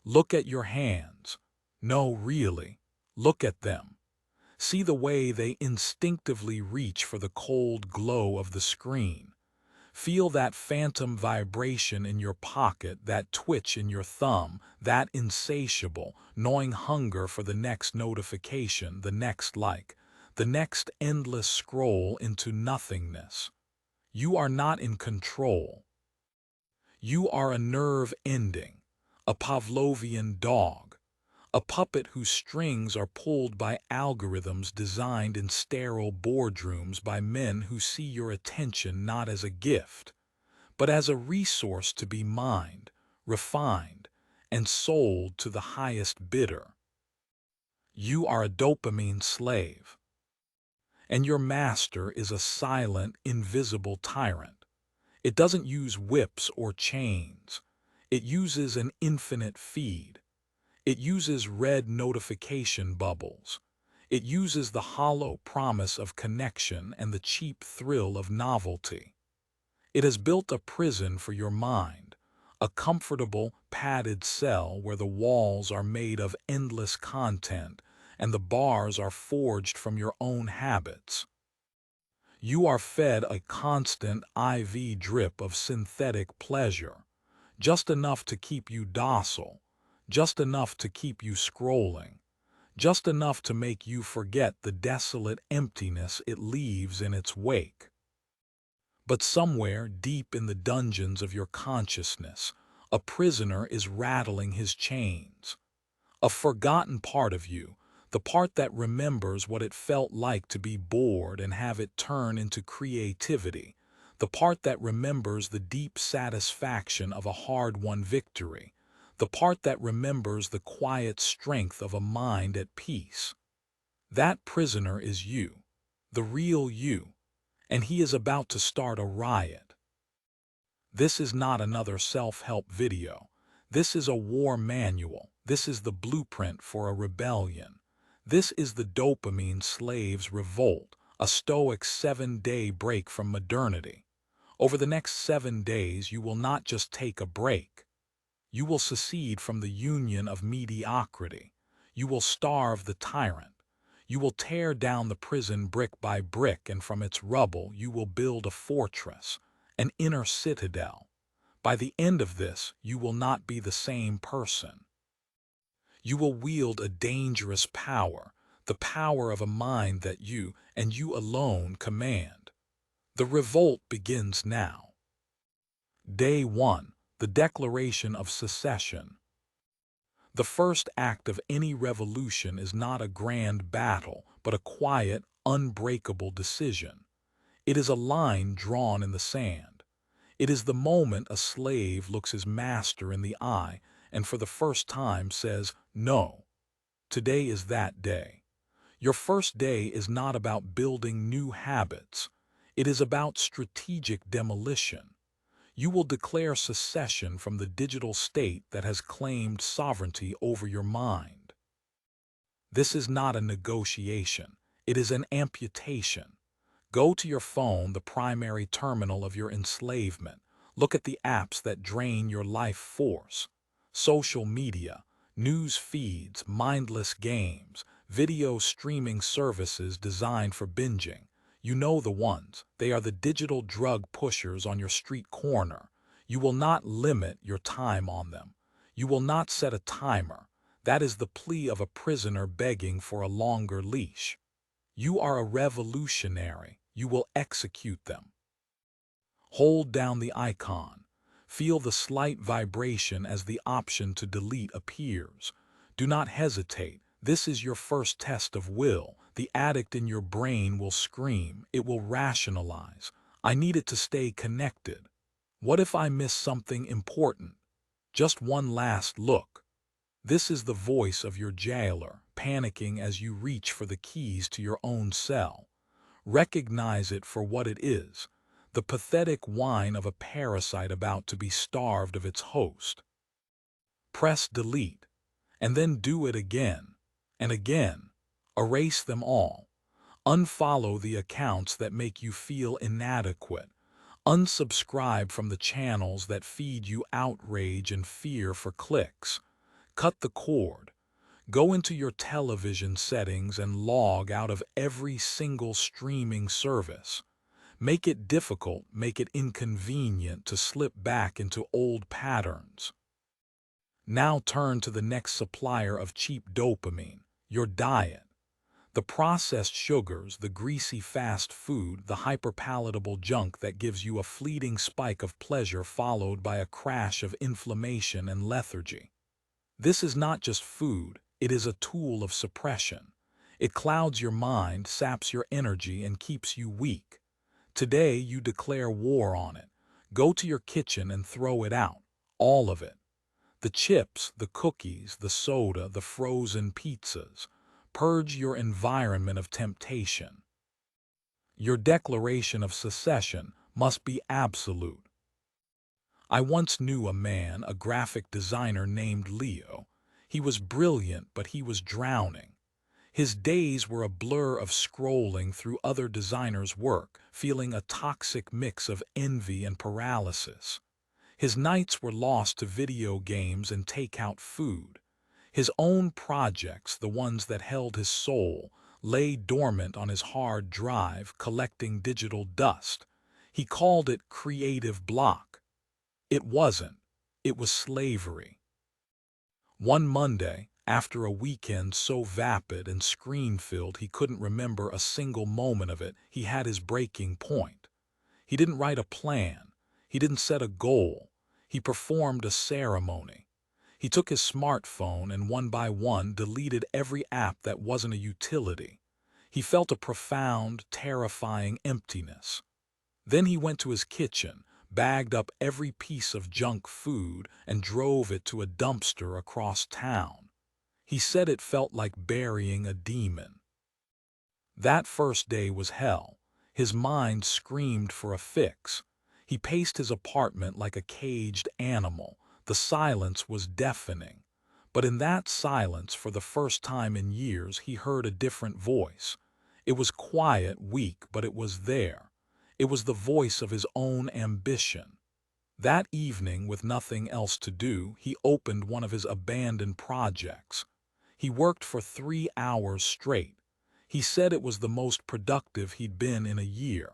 Look at your hands. No, really. Look at them. See the way they instinctively reach for the cold glow of the screen. Feel that phantom vibration in your pocket, that twitch in your thumb, that insatiable, gnawing hunger for the next notification, the next like, the next endless scroll into nothingness. You are not in control. You are a nerve ending, a Pavlovian dog, a puppet whose strings are pulled by algorithms designed in sterile boardrooms by men who see your attention not as a gift, but as a resource to be mined, refined, and sold to the highest bidder. You are a dopamine slave, and your master is a silent, invisible tyrant. It doesn't use whips or chains. It uses an infinite feed. It uses red notification bubbles. It uses the hollow promise of connection and the cheap thrill of novelty. It has built a prison for your mind, a comfortable, padded cell where the walls are made of endless content and the bars are forged from your own habits. You are fed a constant IV drip of synthetic pleasure, just enough to keep you docile, just enough to keep you scrolling, just enough to make you forget the desolate emptiness it leaves in its wake. But somewhere deep in the dungeons of your consciousness, a prisoner is rattling his chains. A forgotten part of you, the part that remembers what it felt like to be bored and have it turn into creativity, the part that remembers the deep satisfaction of a hard-won victory, the part that remembers the quiet strength of a mind at peace. That prisoner is you, the real you, and he is about to start a riot. This is not another self-help video. This is a war manual. This is the blueprint for a rebellion. This is the dopamine slave's revolt, a Stoic 7-day break from modernity. Over the next 7 days, you will not just take a break. You will secede from the union of mediocrity. You will starve the tyrant. You will tear down the prison brick by brick, and from its rubble you will build a fortress, an inner citadel. By the end of this, you will not be the same person. You will wield a dangerous power, the power of a mind that you, and you alone, command. The revolt begins now. Day 1. The Declaration of Secession. The first act of any revolution is not a grand battle, but a quiet, unbreakable decision. It is a line drawn in the sand. It is the moment a slave looks his master in the eye and for the first time says, "No." Today is that day. Your first day is not about building new habits. It is about strategic demolition. You will declare secession from the digital state that has claimed sovereignty over your mind. This is not a negotiation. It is an amputation. Go to your phone, the primary terminal of your enslavement. Look at the apps that drain your life force. Social media, news feeds, mindless games, video streaming services designed for binging. You know the ones. They are the digital drug pushers on your street corner. You will not limit your time on them. You will not set a timer. That is the plea of a prisoner begging for a longer leash. You are a revolutionary. You will execute them. Hold down the icon. Feel the slight vibration as the option to delete appears. Do not hesitate. This is your first test of will. The addict in your brain will scream. It will rationalize. I need it to stay connected. What if I miss something important? Just one last look. This is the voice of your jailer, panicking as you reach for the keys to your own cell. Recognize it for what it is, the pathetic whine of a parasite about to be starved of its host. Press delete, and then do it again and again. Erase them all. Unfollow the accounts that make you feel inadequate. Unsubscribe from the channels that feed you outrage and fear for clicks. Cut the cord. Go into your television settings and log out of every single streaming service. Make it difficult, make it inconvenient to slip back into old patterns. Now turn to the next supplier of cheap dopamine, your diet. The processed sugars, the greasy fast food, the hyperpalatable junk that gives you a fleeting spike of pleasure followed by a crash of inflammation and lethargy. This is not just food, it is a tool of suppression. It clouds your mind, saps your energy, and keeps you weak. Today you declare war on it. Go to your kitchen and throw it out, all of it. The chips, the cookies, the soda, the frozen pizzas. Purge your environment of temptation. Your declaration of secession must be absolute. I once knew a man, a graphic designer named Leo. He was brilliant, but he was drowning. His days were a blur of scrolling through other designers' work, feeling a toxic mix of envy and paralysis. His nights were lost to video games and takeout food. His own projects, the ones that held his soul, lay dormant on his hard drive, collecting digital dust. He called it creative block. It wasn't. It was slavery. One Monday, after a weekend so vapid and screen-filled he couldn't remember a single moment of it, he had his breaking point. He didn't write a plan. He didn't set a goal. He performed a ceremony. He took his smartphone and one by one deleted every app that wasn't a utility. He felt a profound, terrifying emptiness. Then he went to his kitchen, bagged up every piece of junk food, and drove it to a dumpster across town. He said it felt like burying a demon. That first day was hell. His mind screamed for a fix. He paced his apartment like a caged animal. The silence was deafening. But in that silence, for the first time in years, he heard a different voice. It was quiet, weak, but it was there. It was the voice of his own ambition. That evening, with nothing else to do, he opened one of his abandoned projects. He worked for 3 hours straight. He said it was the most productive he'd been in a year.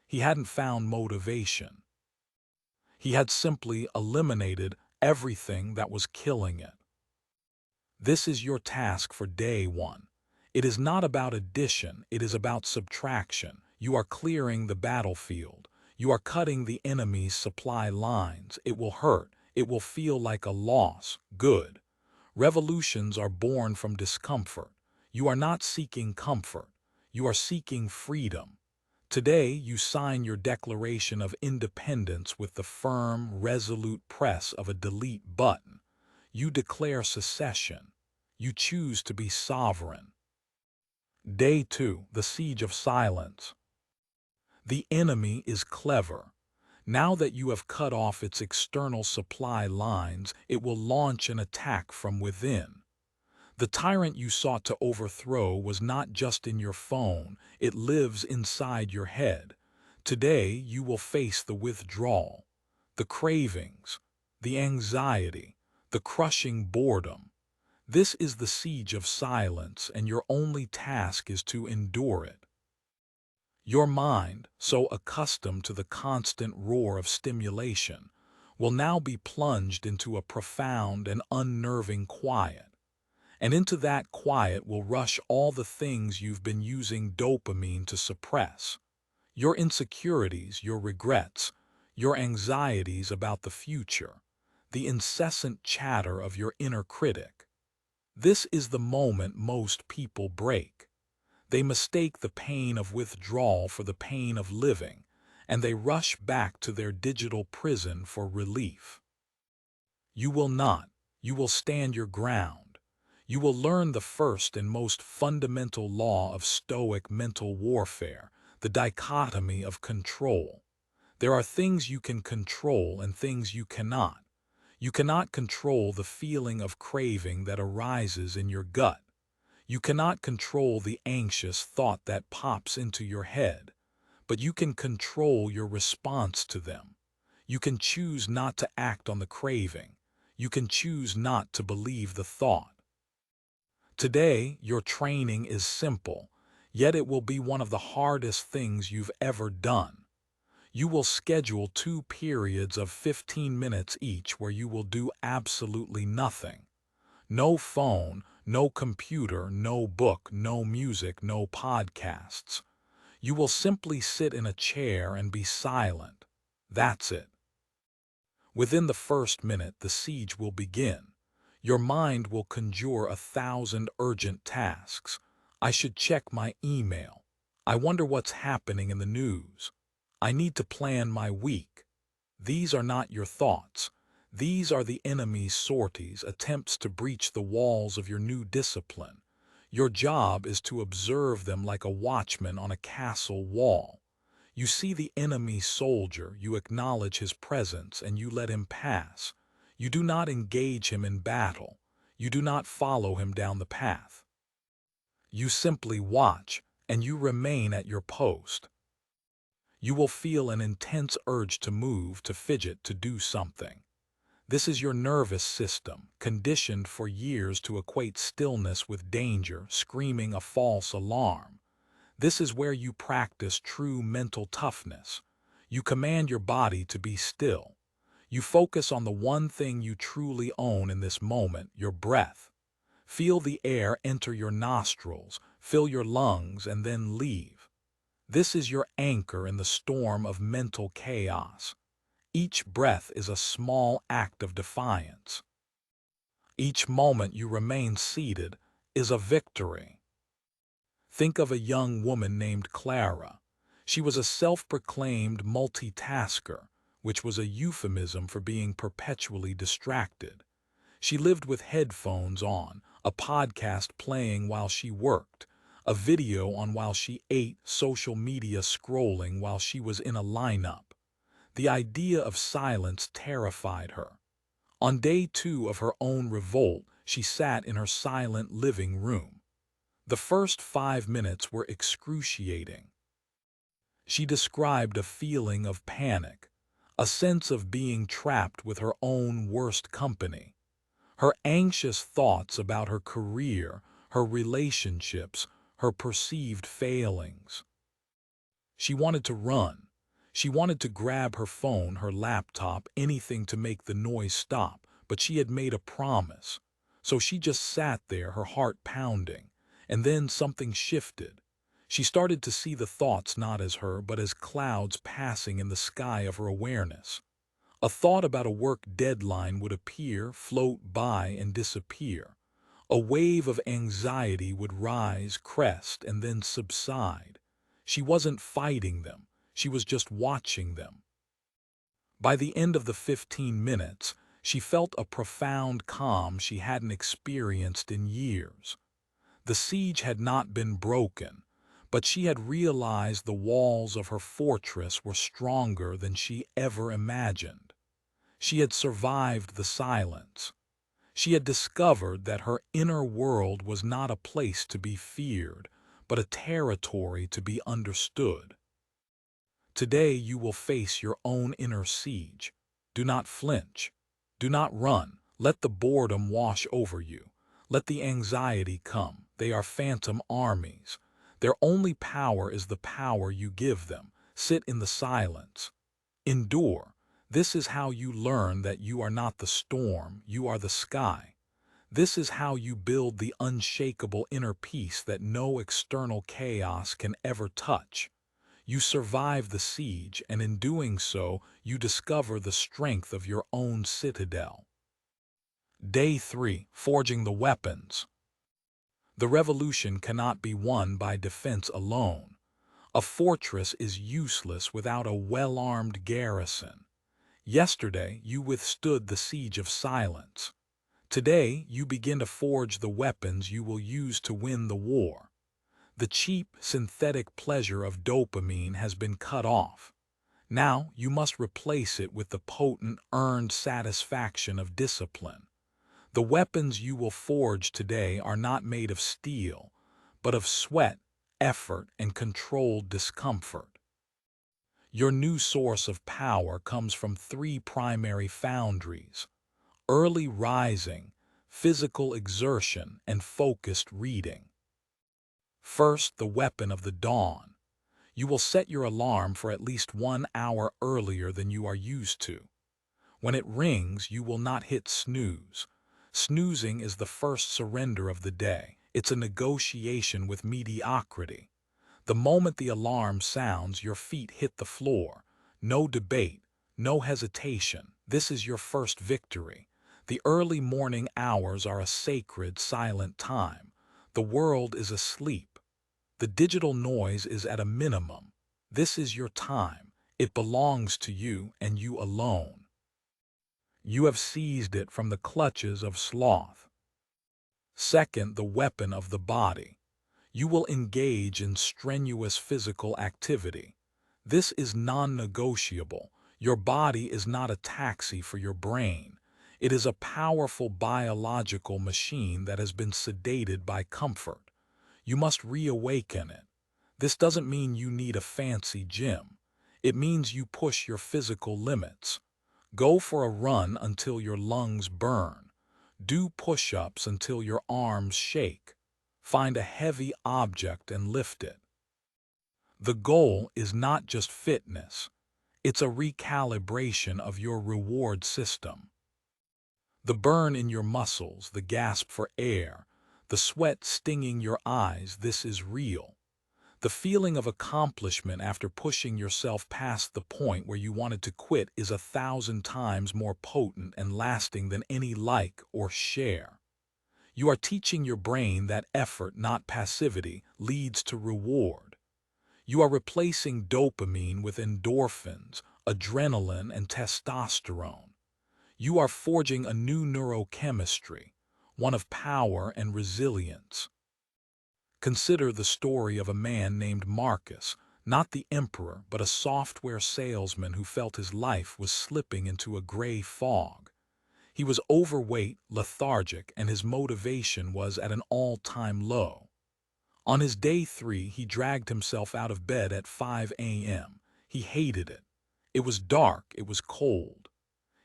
He hadn't found motivation. He had simply eliminated everything that was killing it. This is your task for day one. It is not about addition, it is about subtraction. You are clearing the battlefield. You are cutting the enemy's supply lines. It will hurt. It will feel like a loss. Good. Revolutions are born from discomfort. You are not seeking comfort. You are seeking freedom. Today, you sign your Declaration of Independence with the firm, resolute press of a delete button. You declare secession. You choose to be sovereign. Day 2, the siege of silence. The enemy is clever. Now that you have cut off its external supply lines, it will launch an attack from within. The tyrant you sought to overthrow was not just in your phone, it lives inside your head. Today, you will face the withdrawal, the cravings, the anxiety, the crushing boredom. This is the siege of silence, and your only task is to endure it. Your mind, so accustomed to the constant roar of stimulation, will now be plunged into a profound and unnerving quiet. And into that quiet will rush all the things you've been using dopamine to suppress. Your insecurities, your regrets, your anxieties about the future, the incessant chatter of your inner critic. This is the moment most people break. They mistake the pain of withdrawal for the pain of living, and they rush back to their digital prison for relief. You will not. You will stand your ground. You will learn the first and most fundamental law of Stoic mental warfare, the dichotomy of control. There are things you can control and things you cannot. You cannot control the feeling of craving that arises in your gut. You cannot control the anxious thought that pops into your head, but you can control your response to them. You can choose not to act on the craving. You can choose not to believe the thought. Today, your training is simple, yet it will be one of the hardest things you've ever done. You will schedule 2 periods of 15 minutes each where you will do absolutely nothing. No phone, no computer, no book, no music, no podcasts. You will simply sit in a chair and be silent. That's it. Within the first minute, the siege will begin. Your mind will conjure 1,000 urgent tasks. I should check my email. I wonder what's happening in the news. I need to plan my week. These are not your thoughts. These are the enemy's sorties, attempts to breach the walls of your new discipline. Your job is to observe them like a watchman on a castle wall. You see the enemy soldier, you acknowledge his presence, and you let him pass. You do not engage him in battle. You do not follow him down the path. You simply watch, and you remain at your post. You will feel an intense urge to move, to fidget, to do something. This is your nervous system, conditioned for years to equate stillness with danger, screaming a false alarm. This is where you practice true mental toughness. You command your body to be still. You focus on the one thing you truly own in this moment, your breath. Feel the air enter your nostrils, fill your lungs, and then leave. This is your anchor in the storm of mental chaos. Each breath is a small act of defiance. Each moment you remain seated is a victory. Think of a young woman named Clara. She was a self-proclaimed multitasker, which was a euphemism for being perpetually distracted. She lived with headphones on, a podcast playing while she worked, a video on while she ate, social media scrolling while she was in a lineup. The idea of silence terrified her. On day 2 of her own revolt, she sat in her silent living room. The first 5 minutes were excruciating. She described a feeling of panic, a sense of being trapped with her own worst company. Her anxious thoughts about her career, her relationships, her perceived failings. She wanted to run. She wanted to grab her phone, her laptop, anything to make the noise stop, but she had made a promise. So she just sat there, her heart pounding. And then something shifted. She started to see the thoughts not as her, but as clouds passing in the sky of her awareness. A thought about a work deadline would appear, float by, and disappear. A wave of anxiety would rise, crest, and then subside. She wasn't fighting them. She was just watching them. By the end of the 15 minutes, she felt a profound calm she hadn't experienced in years. The siege had not been broken, but she had realized the walls of her fortress were stronger than she ever imagined. She had survived the silence. She had discovered that her inner world was not a place to be feared, but a territory to be understood. Today you will face your own inner siege. Do not flinch. Do not run. Let the boredom wash over you. Let the anxiety come. They are phantom armies. Their only power is the power you give them. Sit in the silence. Endure. This is how you learn that you are not the storm, you are the sky. This is how you build the unshakable inner peace that no external chaos can ever touch. You survive the siege, and in doing so, you discover the strength of your own citadel. Day 3. Forging the weapons. The revolution cannot be won by defense alone. A fortress is useless without a well-armed garrison. Yesterday, you withstood the siege of silence. Today, you begin to forge the weapons you will use to win the war. The cheap, synthetic pleasure of dopamine has been cut off. Now you must replace it with the potent, earned satisfaction of discipline. The weapons you will forge today are not made of steel, but of sweat, effort, and controlled discomfort. Your new source of power comes from 3 primary foundries: early rising, physical exertion, and focused reading. First, the weapon of the dawn. You will set your alarm for at least 1 hour earlier than you are used to. When it rings, you will not hit snooze. Snoozing is the first surrender of the day. It's a negotiation with mediocrity. The moment the alarm sounds, your feet hit the floor. No debate, no hesitation. This is your first victory. The early morning hours are a sacred, silent time. The world is asleep. The digital noise is at a minimum. This is your time. It belongs to you and you alone. You have seized it from the clutches of sloth. Second, the weapon of the body. You will engage in strenuous physical activity. This is non-negotiable. Your body is not a taxi for your brain. It is a powerful biological machine that has been sedated by comfort. You must reawaken it. This doesn't mean you need a fancy gym. It means you push your physical limits. Go for a run until your lungs burn. Do push-ups until your arms shake. Find a heavy object and lift it. The goal is not just fitness. It's a recalibration of your reward system. The burn in your muscles, the gasp for air, the sweat stinging your eyes, this is real. The feeling of accomplishment after pushing yourself past the point where you wanted to quit is 1,000 times more potent and lasting than any like or share. You are teaching your brain that effort, not passivity, leads to reward. You are replacing dopamine with endorphins, adrenaline, and testosterone. You are forging a new neurochemistry, one of power and resilience. Consider the story of a man named Marcus, not the emperor, but a software salesman who felt his life was slipping into a gray fog. He was overweight, lethargic, and his motivation was at an all-time low. On his day 3, he dragged himself out of bed at 5 a.m. He hated it. It was dark, it was cold.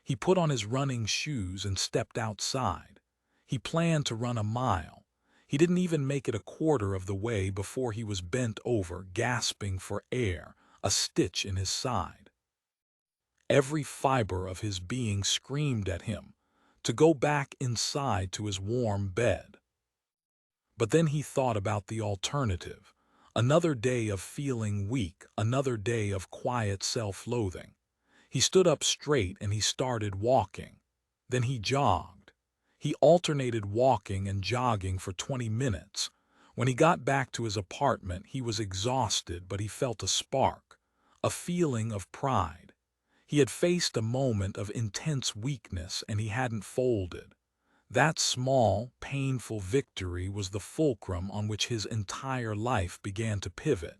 He put on his running shoes and stepped outside. He planned to run a mile. He didn't even make it a quarter of the way before he was bent over, gasping for air, a stitch in his side. Every fiber of his being screamed at him to go back inside to his warm bed. But then he thought about the alternative. Another day of feeling weak, another day of quiet self-loathing. He stood up straight and he started walking. Then he jogged. He alternated walking and jogging for 20 minutes. When he got back to his apartment, he was exhausted, but he felt a spark, a feeling of pride. He had faced a moment of intense weakness and he hadn't folded. That small, painful victory was the fulcrum on which his entire life began to pivot.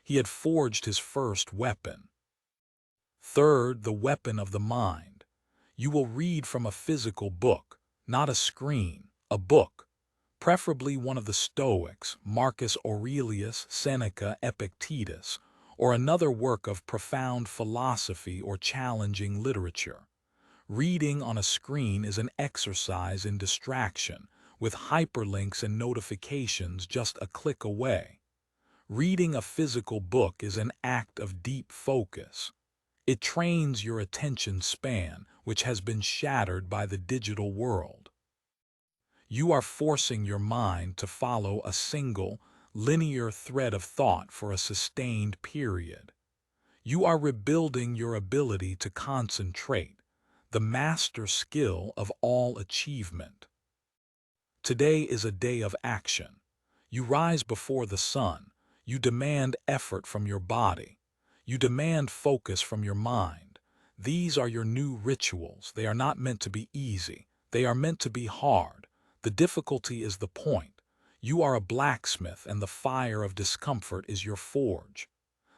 He had forged his first weapon. Third, the weapon of the mind. You will read from a physical book, not a screen, a book, preferably one of the Stoics, Marcus Aurelius, Seneca, Epictetus, or another work of profound philosophy or challenging literature. Reading on a screen is an exercise in distraction, with hyperlinks and notifications just a click away. Reading a physical book is an act of deep focus. It trains your attention span, which has been shattered by the digital world. You are forcing your mind to follow a single, linear thread of thought for a sustained period. You are rebuilding your ability to concentrate, the master skill of all achievement. Today is a day of action. You rise before the sun. You demand effort from your body. You demand focus from your mind. These are your new rituals. They are not meant to be easy. They are meant to be hard. The difficulty is the point. You are a blacksmith and the fire of discomfort is your forge.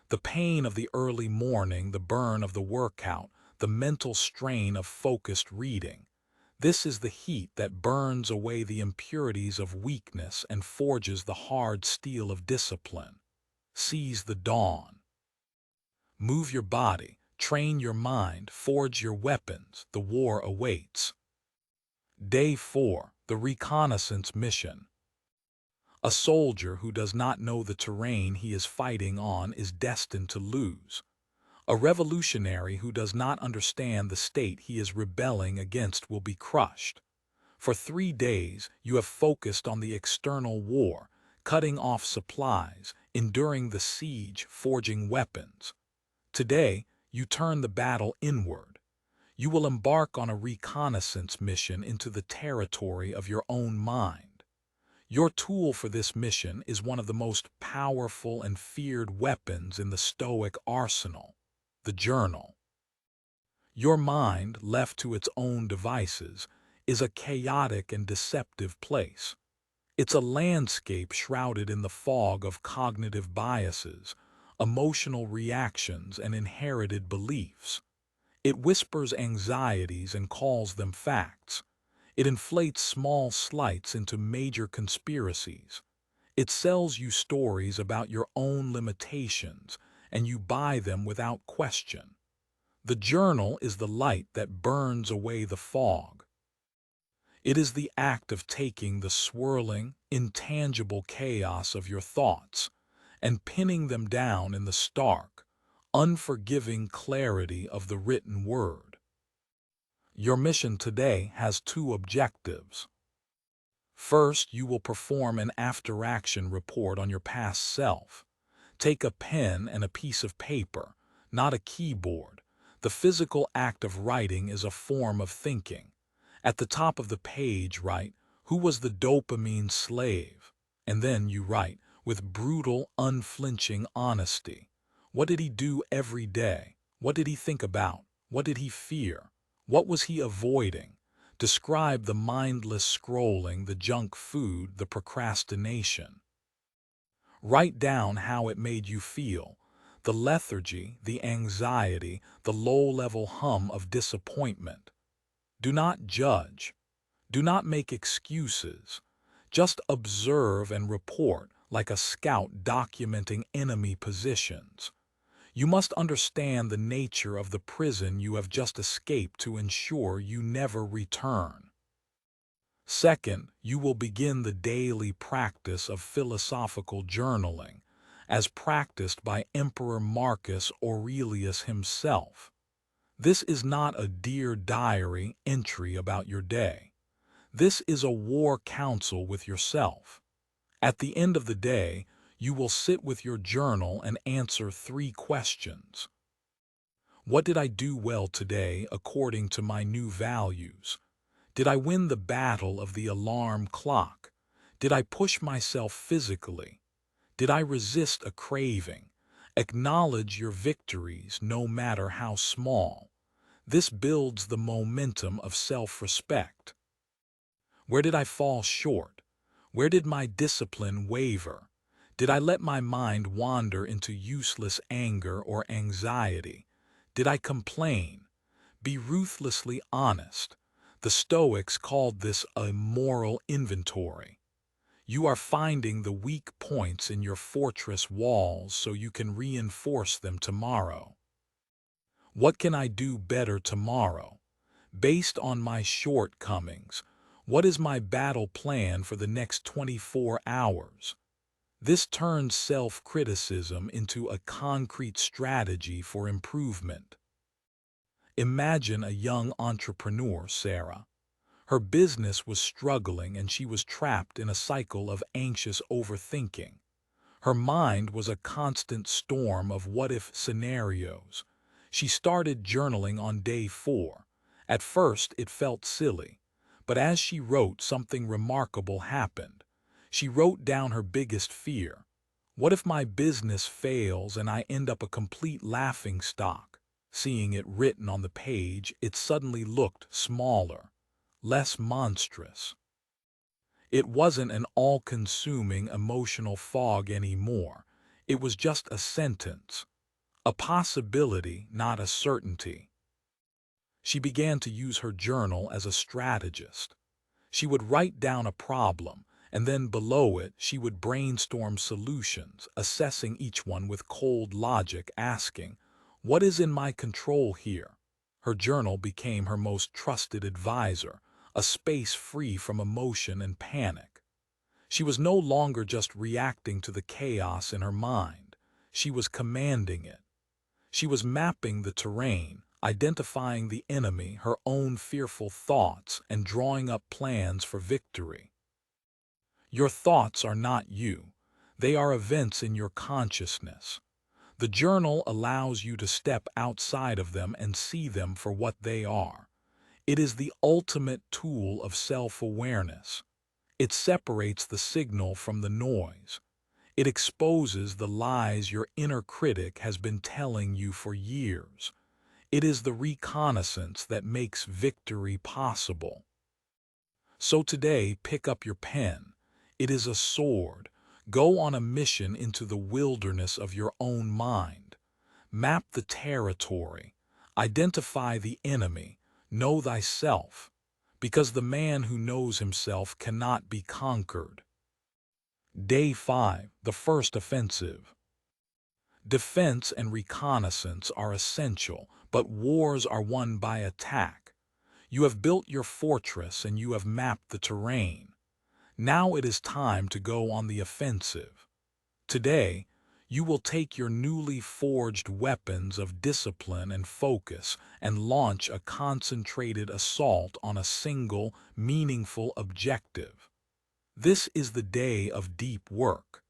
The pain of the early morning, the burn of the workout, the mental strain of focused reading. This is the heat that burns away the impurities of weakness and forges the hard steel of discipline. Seize the dawn. Move your body, train your mind, forge your weapons. The war awaits. Day 4. The Reconnaissance Mission. A soldier who does not know the terrain he is fighting on is destined to lose. A revolutionary who does not understand the state he is rebelling against will be crushed. For 3 days, you have focused on the external war, cutting off supplies, enduring the siege, forging weapons. Today, you turn the battle inward. You will embark on a reconnaissance mission into the territory of your own mind. Your tool for this mission is one of the most powerful and feared weapons in the Stoic arsenal, the journal. Your mind, left to its own devices, is a chaotic and deceptive place. It's a landscape shrouded in the fog of cognitive biases, emotional reactions, and inherited beliefs. It whispers anxieties and calls them facts. It inflates small slights into major conspiracies. It sells you stories about your own limitations, and you buy them without question. The journal is the light that burns away the fog. It is the act of taking the swirling, intangible chaos of your thoughts and pinning them down in the stark, unforgiving clarity of the written word. Your mission today has 2 objectives. First, you will perform an after-action report on your past self. Take a pen and a piece of paper, not a keyboard. The physical act of writing is a form of thinking. At the top of the page, write, "Who was the dopamine slave?" And then you write, with brutal, unflinching honesty, what did he do every day? What did he think about? What did he fear? What was he avoiding? Describe the mindless scrolling, the junk food, the procrastination. Write down how it made you feel, the lethargy, the anxiety, the low-level hum of disappointment. Do not judge. Do not make excuses. Just observe and report like a scout documenting enemy positions. You must understand the nature of the prison you have just escaped to ensure you never return. Second, you will begin the daily practice of philosophical journaling, as practiced by Emperor Marcus Aurelius himself. This is not a Dear Diary entry about your day. This is a war council with yourself. At the end of the day, you will sit with your journal and answer 3 questions. What did I do well today according to my new values? Did I win the battle of the alarm clock? Did I push myself physically? Did I resist a craving? Acknowledge your victories, no matter how small. This builds the momentum of self-respect. Where did I fall short? Where did my discipline waver? Did I let my mind wander into useless anger or anxiety? Did I complain? Be ruthlessly honest. The Stoics called this a moral inventory. You are finding the weak points in your fortress walls so you can reinforce them tomorrow. What can I do better tomorrow? Based on my shortcomings, what is my battle plan for the next 24 hours? This turns self-criticism into a concrete strategy for improvement. Imagine a young entrepreneur, Sarah. Her business was struggling and she was trapped in a cycle of anxious overthinking. Her mind was a constant storm of what-if scenarios. She started journaling on day 4. At first, it felt silly, but as she wrote, something remarkable happened. She wrote down her biggest fear. What if my business fails and I end up a complete laughingstock? Seeing it written on the page, it suddenly looked smaller, less monstrous. It wasn't an all-consuming emotional fog anymore. It was just a sentence, a possibility, not a certainty. She began to use her journal as a strategist. She would write down a problem, and then below it she would brainstorm solutions, assessing each one with cold logic, asking, "What is in my control here?" Her journal became her most trusted advisor, a space free from emotion and panic. She was no longer just reacting to the chaos in her mind. She was commanding it. She was mapping the terrain, identifying the enemy, her own fearful thoughts, and drawing up plans for victory. Your thoughts are not you. They are events in your consciousness. The journal allows you to step outside of them and see them for what they are. It is the ultimate tool of self-awareness. It separates the signal from the noise. It exposes the lies your inner critic has been telling you for years. It is the reconnaissance that makes victory possible. So today, pick up your pen. It is a sword. Go on a mission into the wilderness of your own mind. Map the territory. Identify the enemy. Know thyself. Because the man who knows himself cannot be conquered. Day 5, the first offensive. Defense and reconnaissance are essential, but wars are won by attack. You have built your fortress and you have mapped the terrain. Now it is time to go on the offensive. Today, you will take your newly forged weapons of discipline and focus and launch a concentrated assault on a single, meaningful objective. This is the day of deep work.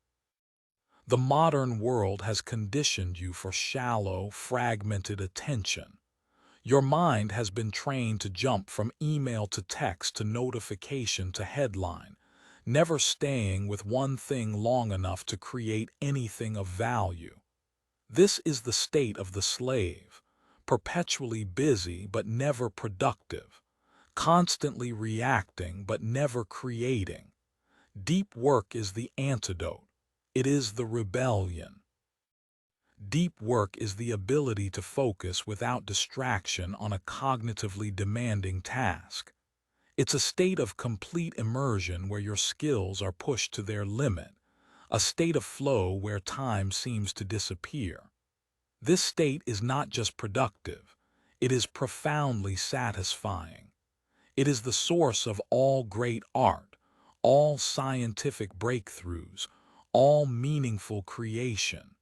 The modern world has conditioned you for shallow, fragmented attention. Your mind has been trained to jump from email to text to notification to headline, never staying with one thing long enough to create anything of value. This is the state of the slave, perpetually busy but never productive, constantly reacting but never creating. Deep work is the antidote. It is the rebellion. Deep work is the ability to focus without distraction on a cognitively demanding task. It's a state of complete immersion where your skills are pushed to their limit, a state of flow where time seems to disappear. This state is not just productive, it is profoundly satisfying. It is the source of all great art, all scientific breakthroughs, all meaningful creation.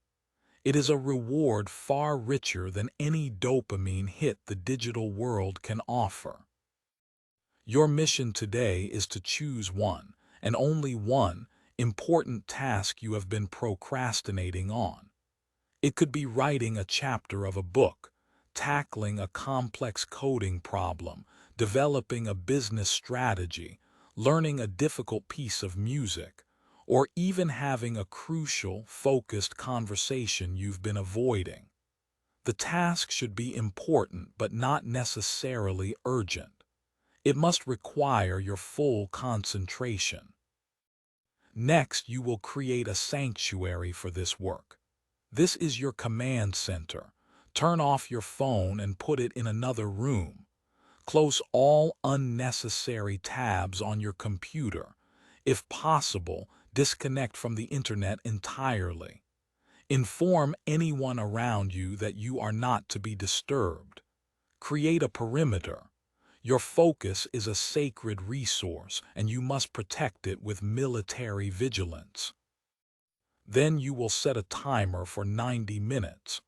It is a reward far richer than any dopamine hit the digital world can offer. Your mission today is to choose one, and only one, important task you have been procrastinating on. It could be writing a chapter of a book, tackling a complex coding problem, developing a business strategy, learning a difficult piece of music, or even having a crucial, focused conversation you've been avoiding. The task should be important but not necessarily urgent. It must require your full concentration. Next, you will create a sanctuary for this work. This is your command center. Turn off your phone and put it in another room. Close all unnecessary tabs on your computer. If possible, disconnect from the internet entirely. Inform anyone around you that you are not to be disturbed. Create a perimeter. Your focus is a sacred resource, and you must protect it with military vigilance. Then you will set a timer for 90 minutes.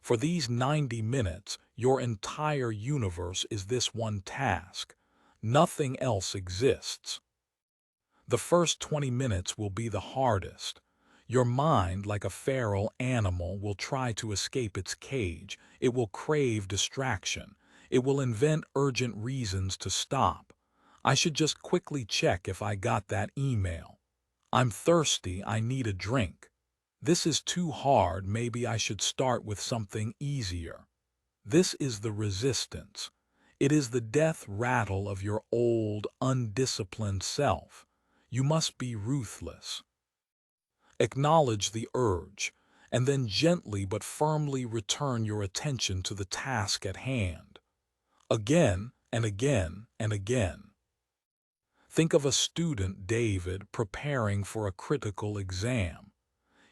For these 90 minutes, your entire universe is this one task. Nothing else exists. The first 20 minutes will be the hardest. Your mind, like a feral animal, will try to escape its cage. It will crave distraction. It will invent urgent reasons to stop. I should just quickly check if I got that email. I'm thirsty, I need a drink. This is too hard, maybe I should start with something easier. This is the resistance. It is the death rattle of your old, undisciplined self. You must be ruthless. Acknowledge the urge, and then gently but firmly return your attention to the task at hand. Again and again and again. Think of a student, David, preparing for a critical exam.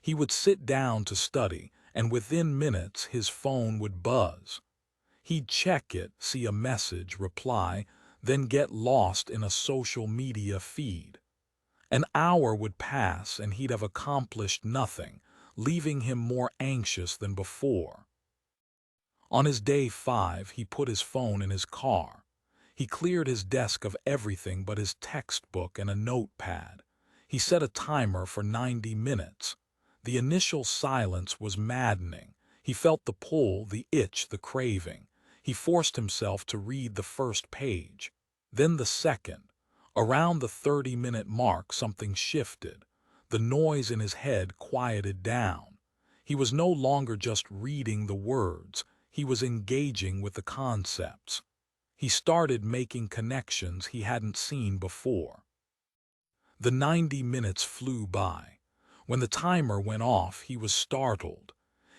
He would sit down to study, and within minutes his phone would buzz. He'd check it, see a message, reply, then get lost in a social media feed. An hour would pass and he'd have accomplished nothing, leaving him more anxious than before. On his day 5, he put his phone in his car. He cleared his desk of everything but his textbook and a notepad. He set a timer for 90 minutes. The initial silence was maddening. He felt the pull, the itch, the craving. He forced himself to read the first page, then the second. Around the 30-minute mark, something shifted. The noise in his head quieted down. He was no longer just reading the words. He was engaging with the concepts. He started making connections he hadn't seen before. The 90 minutes flew by. When the timer went off, he was startled.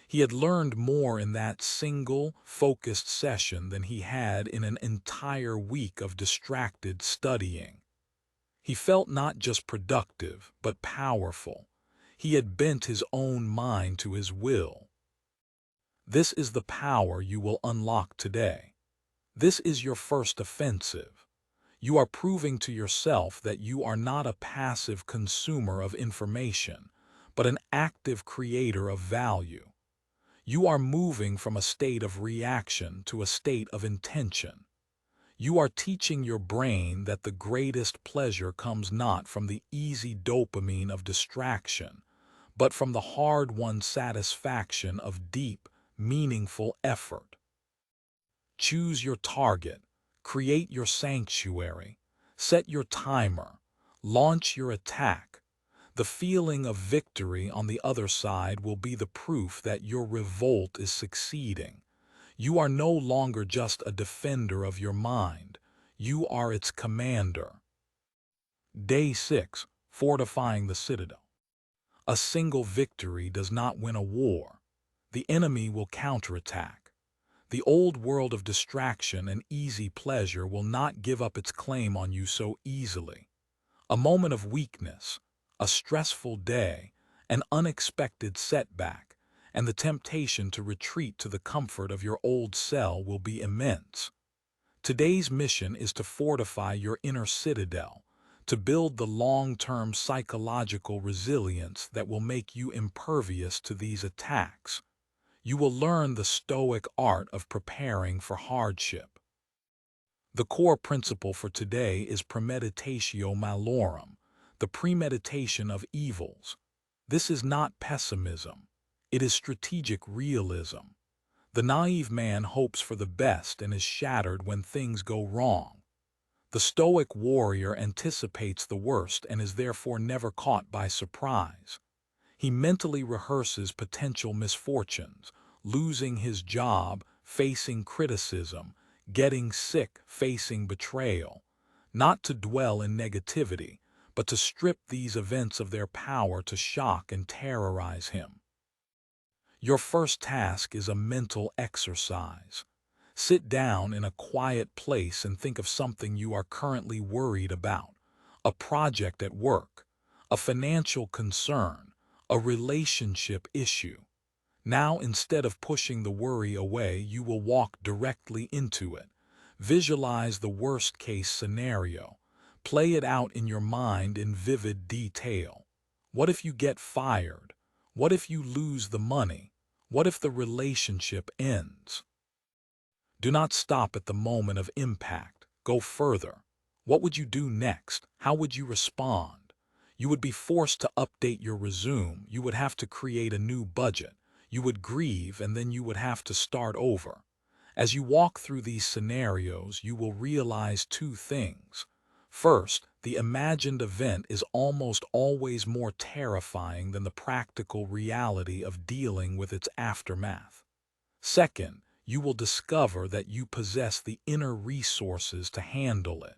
He had learned more in that single, focused session than he had in an entire week of distracted studying. He felt not just productive, but powerful. He had bent his own mind to his will. This is the power you will unlock today. This is your first offensive. You are proving to yourself that you are not a passive consumer of information, but an active creator of value. You are moving from a state of reaction to a state of intention. You are teaching your brain that the greatest pleasure comes not from the easy dopamine of distraction, but from the hard-won satisfaction of deep, meaningful effort. Choose your target, create your sanctuary, set your timer, launch your attack. The feeling of victory on the other side will be the proof that your revolt is succeeding. You are no longer just a defender of your mind. You are its commander. Day 6. Fortifying the citadel. A single victory does not win a war. The enemy will counterattack. The old world of distraction and easy pleasure will not give up its claim on you so easily. A moment of weakness, a stressful day, an unexpected setback, and the temptation to retreat to the comfort of your old cell will be immense. Today's mission is to fortify your inner citadel, to build the long-term psychological resilience that will make you impervious to these attacks. You will learn the Stoic art of preparing for hardship. The core principle for today is premeditatio malorum, the premeditation of evils. This is not pessimism. It is strategic realism. The naive man hopes for the best and is shattered when things go wrong. The Stoic warrior anticipates the worst and is therefore never caught by surprise. He mentally rehearses potential misfortunes, losing his job, facing criticism, getting sick, facing betrayal, not to dwell in negativity, but to strip these events of their power to shock and terrorize him. Your first task is a mental exercise. Sit down in a quiet place and think of something you are currently worried about, a project at work, a financial concern, a relationship issue. Now, instead of pushing the worry away, you will walk directly into it. Visualize the worst-case scenario. Play it out in your mind in vivid detail. What if you get fired? What if you lose the money? What if the relationship ends? Do not stop at the moment of impact. Go further. What would you do next? How would you respond? You would be forced to update your resume. You would have to create a new budget. You would grieve, and then you would have to start over. As you walk through these scenarios, you will realize two things. First, the imagined event is almost always more terrifying than the practical reality of dealing with its aftermath. Second, you will discover that you possess the inner resources to handle it.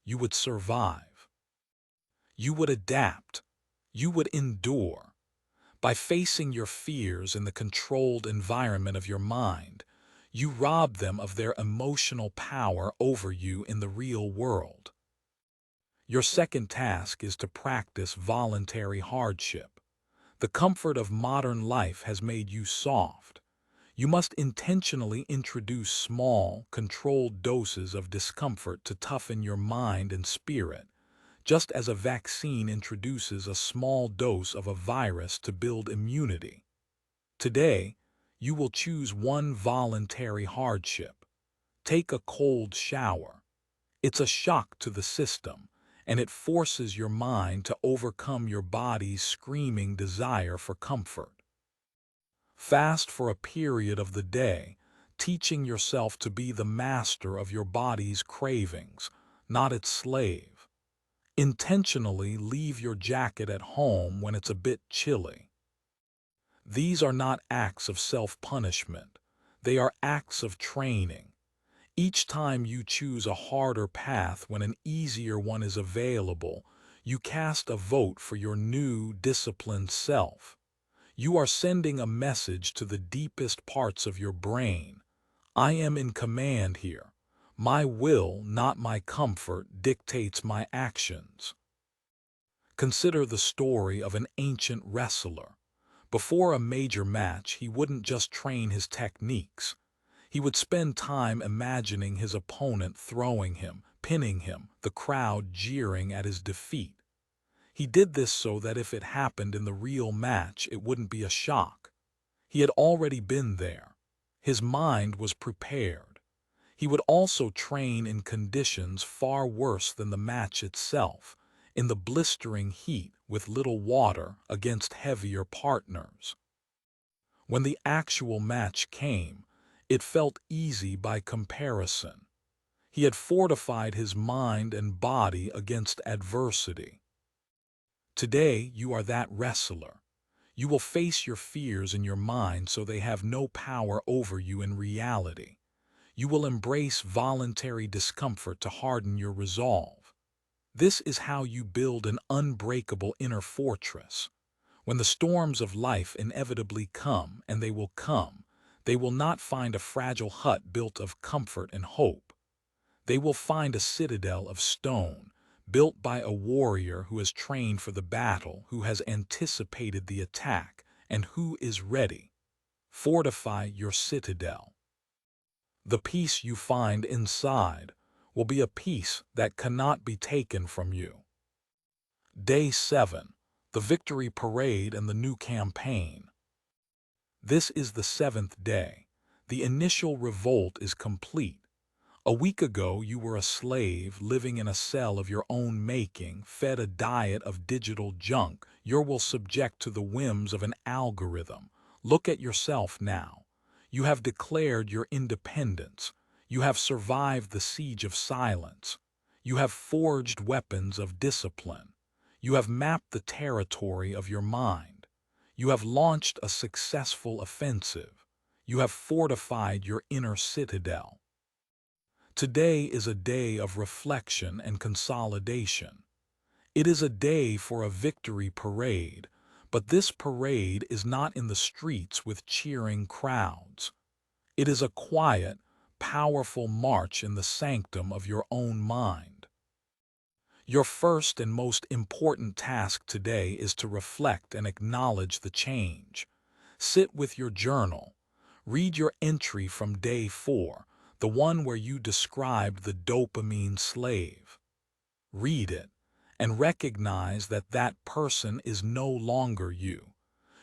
You would survive. You would adapt. You would endure. By facing your fears in the controlled environment of your mind, you rob them of their emotional power over you in the real world. Your second task is to practice voluntary hardship. The comfort of modern life has made you soft. You must intentionally introduce small, controlled doses of discomfort to toughen your mind and spirit, just as a vaccine introduces a small dose of a virus to build immunity. Today, you will choose one voluntary hardship. Take a cold shower. It's a shock to the system, and it forces your mind to overcome your body's screaming desire for comfort. Fast for a period of the day, teaching yourself to be the master of your body's cravings, not its slave. Intentionally leave your jacket at home when it's a bit chilly. These are not acts of self-punishment. They are acts of training. Each time you choose a harder path when an easier one is available, you cast a vote for your new, disciplined self. You are sending a message to the deepest parts of your brain. I am in command here. My will, not my comfort, dictates my actions. Consider the story of an ancient wrestler. Before a major match, he wouldn't just train his techniques. He would spend time imagining his opponent throwing him, pinning him, the crowd jeering at his defeat. He did this so that if it happened in the real match, it wouldn't be a shock. He had already been there. His mind was prepared. He would also train in conditions far worse than the match itself, in the blistering heat with little water against heavier partners. When the actual match came, it felt easy by comparison. He had fortified his mind and body against adversity. Today, you are that wrestler. You will face your fears in your mind so they have no power over you in reality. You will embrace voluntary discomfort to harden your resolve. This is how you build an unbreakable inner fortress. When the storms of life inevitably come, and they will not find a fragile hut built of comfort and hope. They will find a citadel of stone, built by a warrior who has trained for the battle, who has anticipated the attack, and who is ready. Fortify your citadel. The peace you find inside will be a peace that cannot be taken from you. Day 7. The Victory Parade and the New Campaign. This is the 7th day. The initial revolt is complete. A week ago, you were a slave living in a cell of your own making, fed a diet of digital junk you will subject to the whims of an algorithm. Look at yourself now. You have declared your independence. You have survived the siege of silence. You have forged weapons of discipline. You have mapped the territory of your mind. You have launched a successful offensive. You have fortified your inner citadel. Today is a day of reflection and consolidation. It is a day for a victory parade, but this parade is not in the streets with cheering crowds. It is a quiet, powerful march in the sanctum of your own mind. Your first and most important task today is to reflect and acknowledge the change. Sit with your journal. Read your entry from day 4, the one where you described the dopamine slave. Read it and recognize that that person is no longer you.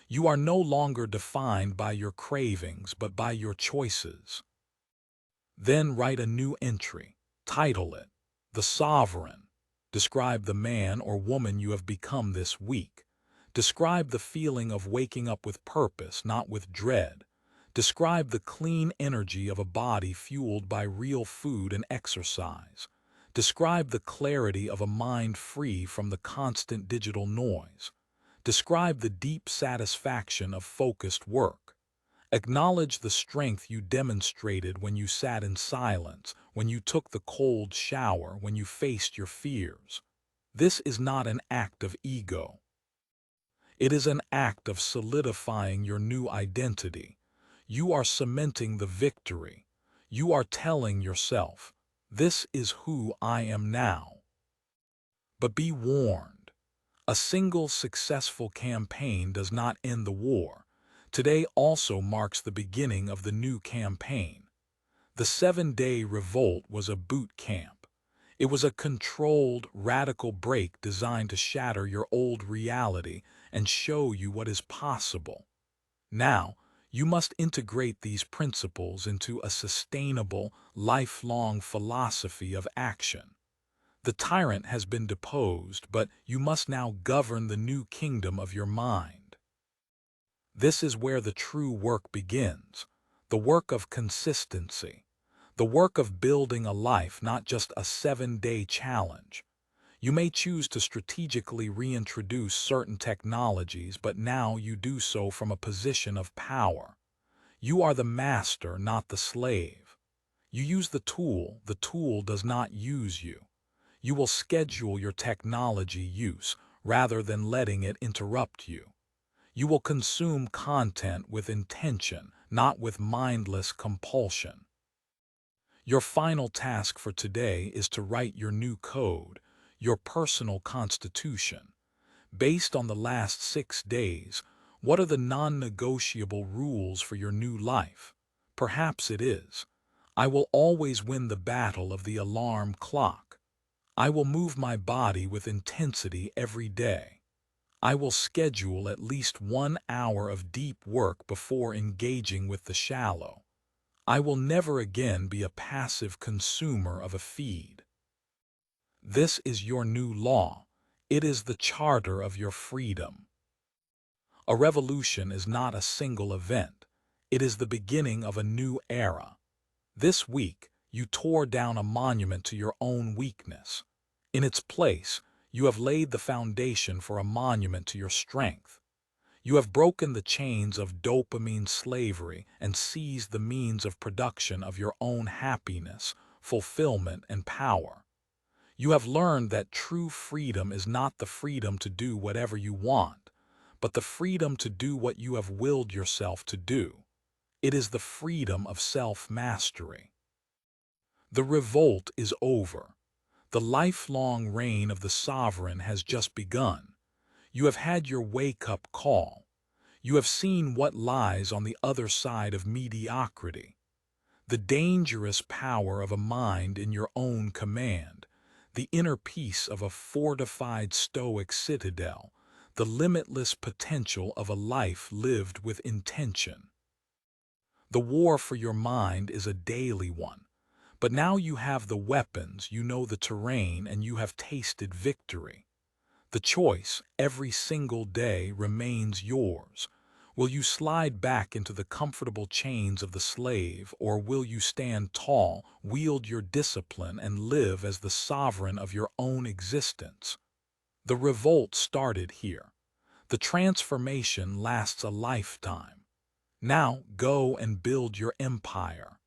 You are no longer defined by your cravings but by your choices. Then write a new entry. Title it, The Sovereign. Describe the man or woman you have become this week. Describe the feeling of waking up with purpose, not with dread. Describe the clean energy of a body fueled by real food and exercise. Describe the clarity of a mind free from the constant digital noise. Describe the deep satisfaction of focused work. Acknowledge the strength you demonstrated when you sat in silence, when you took the cold shower, when you faced your fears. This is not an act of ego. It is an act of solidifying your new identity. You are cementing the victory. You are telling yourself, this is who I am now. But be warned. A single successful campaign does not end the war. Today also marks the beginning of the new campaign. The 7-day Revolt was a boot camp. It was a controlled, radical break designed to shatter your old reality and show you what is possible. Now, you must integrate these principles into a sustainable, lifelong philosophy of action. The tyrant has been deposed, but you must now govern the new kingdom of your mind. This is where the true work begins, the work of consistency, the work of building a life, not just a 7-day challenge. You may choose to strategically reintroduce certain technologies, but now you do so from a position of power. You are the master, not the slave. You use the tool does not use you. You will schedule your technology use rather than letting it interrupt you. You will consume content with intention, not with mindless compulsion. Your final task for today is to write your new code, your personal constitution. Based on the last 6 days, what are the non-negotiable rules for your new life? Perhaps it is, I will always win the battle of the alarm clock. I will move my body with intensity every day. I will schedule at least 1 hour of deep work before engaging with the shallow. I will never again be a passive consumer of a feed. This is your new law. It is the charter of your freedom. A revolution is not a single event. It is the beginning of a new era. This week, you tore down a monument to your own weakness. In its place, you have laid the foundation for a monument to your strength. You have broken the chains of dopamine slavery and seized the means of production of your own happiness, fulfillment, and power. You have learned that true freedom is not the freedom to do whatever you want, but the freedom to do what you have willed yourself to do. It is the freedom of self-mastery. The revolt is over. The lifelong reign of the sovereign has just begun. You have had your wake-up call. You have seen what lies on the other side of mediocrity. The dangerous power of a mind in your own command, the inner peace of a fortified Stoic citadel, the limitless potential of a life lived with intention. The war for your mind is a daily one, but now you have the weapons, you know the terrain, and you have tasted victory. The choice, every single day, remains yours. Will you slide back into the comfortable chains of the slave, or will you stand tall, wield your discipline, and live as the sovereign of your own existence? The revolt started here. The transformation lasts a lifetime. Now go and build your empire.